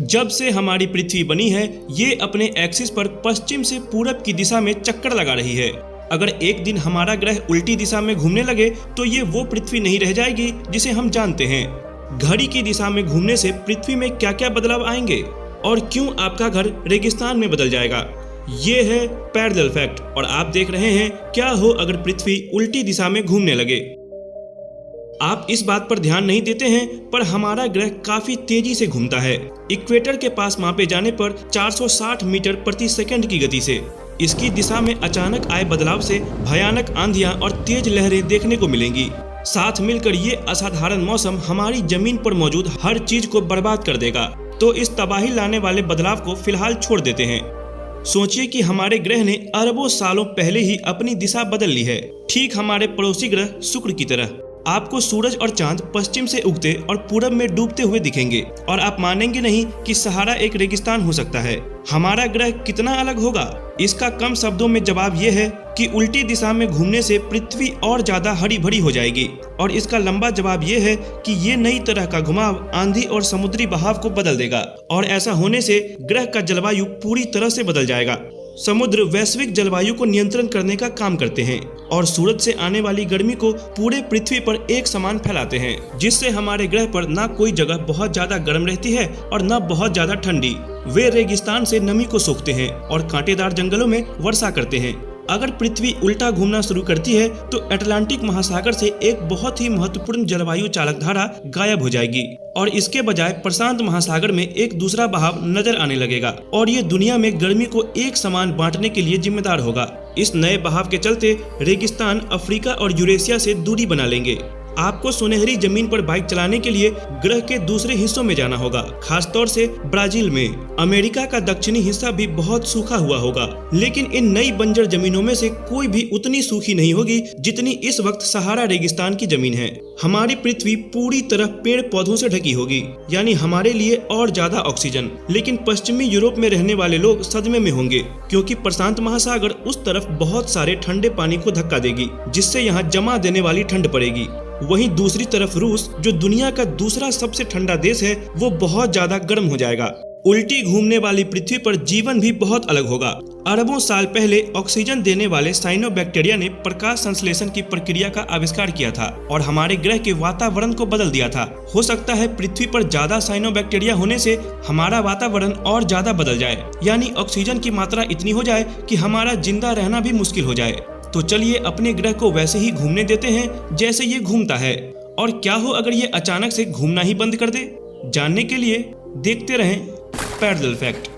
जब से हमारी पृथ्वी बनी है, ये अपने एक्सिस पर पश्चिम से पूरब की दिशा में चक्कर लगा रही है। अगर एक दिन हमारा ग्रह उल्टी दिशा में घूमने लगे तो ये वो पृथ्वी नहीं रह जाएगी जिसे हम जानते हैं। घड़ी की दिशा में घूमने से पृथ्वी में क्या क्या बदलाव आएंगे और क्यों आपका घर रेगिस्तान में बदल जाएगा, ये है पैरेलल फैक्ट। और आप देख रहे हैं क्या हो अगर पृथ्वी उल्टी दिशा में घूमने लगे। आप इस बात पर ध्यान नहीं देते हैं, पर हमारा ग्रह काफी तेजी से घूमता है। इक्वेटर के पास मापे जाने पर 460 मीटर प्रति सेकंड की गति से। इसकी दिशा में अचानक आए बदलाव से भयानक आंधियां और तेज लहरें देखने को मिलेंगी। साथ मिलकर ये असाधारण मौसम हमारी जमीन पर मौजूद हर चीज को बर्बाद कर देगा। तो इस तबाही लाने वाले बदलाव को फिलहाल छोड़ देते हैं। सोचिए कि हमारे ग्रह ने अरबों सालों पहले ही अपनी दिशा बदल ली है, ठीक हमारे पड़ोसी ग्रह शुक्र की तरह। आपको सूरज और चांद पश्चिम से उगते और पूरब में डूबते हुए दिखेंगे और आप मानेंगे नहीं कि सहारा एक रेगिस्तान हो सकता है। हमारा ग्रह कितना अलग होगा? इसका कम शब्दों में जवाब यह है कि उल्टी दिशा में घूमने से पृथ्वी और ज्यादा हरी भरी हो जाएगी। और इसका लंबा जवाब यह है कि ये नई तरह का घुमाव आंधी और समुद्री बहाव को बदल देगा। और ऐसा होने से ग्रह का जलवायु पूरी तरह से बदल जाएगा। समुद्र वैश्विक जलवायु को नियंत्रण करने का काम करते हैं और सूरज से आने वाली गर्मी को पूरे पृथ्वी पर एक समान फैलाते हैं, जिससे हमारे ग्रह पर ना कोई जगह बहुत ज्यादा गर्म रहती है और ना बहुत ज्यादा ठंडी। वे रेगिस्तान से नमी को सोखते हैं और कांटेदार जंगलों में वर्षा करते हैं। अगर पृथ्वी उल्टा घूमना शुरू करती है तो अटलांटिक महासागर से एक बहुत ही महत्वपूर्ण जलवायु चालक धारा गायब हो जाएगी और इसके बजाय प्रशांत महासागर में एक दूसरा बहाव नजर आने लगेगा और ये दुनिया में गर्मी को एक समान बांटने के लिए जिम्मेदार होगा। इस नए बहाव के चलते रेगिस्तान अफ्रीका और यूरेशिया से दूरी बना लेंगे। आपको सुनहरी जमीन पर बाइक चलाने के लिए ग्रह के दूसरे हिस्सों में जाना होगा, खासतौर से ब्राजील में। अमेरिका का दक्षिणी हिस्सा भी बहुत सूखा हुआ होगा, लेकिन इन नई बंजर जमीनों में से कोई भी उतनी सूखी नहीं होगी जितनी इस वक्त सहारा रेगिस्तान की जमीन है। हमारी पृथ्वी पूरी तरह पेड़ पौधों से ढकी होगी, यानी हमारे लिए और ज्यादा ऑक्सीजन। लेकिन पश्चिमी यूरोप में रहने वाले लोग सदमे में होंगे, क्योंकि प्रशांत महासागर उस तरफ बहुत सारे ठंडे पानी को धक्का देगी, जिससे यहाँ जमा देने वाली ठंड पड़ेगी। वहीं दूसरी तरफ रूस, जो दुनिया का दूसरा सबसे ठंडा देश है, वो बहुत ज्यादा गर्म हो जाएगा। उल्टी घूमने वाली पृथ्वी पर जीवन भी बहुत अलग होगा। अरबों साल पहले ऑक्सीजन देने वाले साइनोबैक्टीरिया ने प्रकाश संश्लेषण की प्रक्रिया का आविष्कार किया था और हमारे ग्रह के वातावरण को बदल दिया था। हो सकता है पृथ्वी पर ज्यादा साइनोबैक्टीरिया होने से हमारा वातावरण और ज्यादा बदल जाए, यानी ऑक्सीजन की मात्रा इतनी हो जाए कि हमारा जिंदा रहना भी मुश्किल हो जाए। तो चलिए अपने ग्रह को वैसे ही घूमने देते हैं जैसे ये घूमता है। और क्या हो अगर ये अचानक से घूमना ही बंद कर दे? जानने के लिए देखते रहें पैरेलल फैक्ट।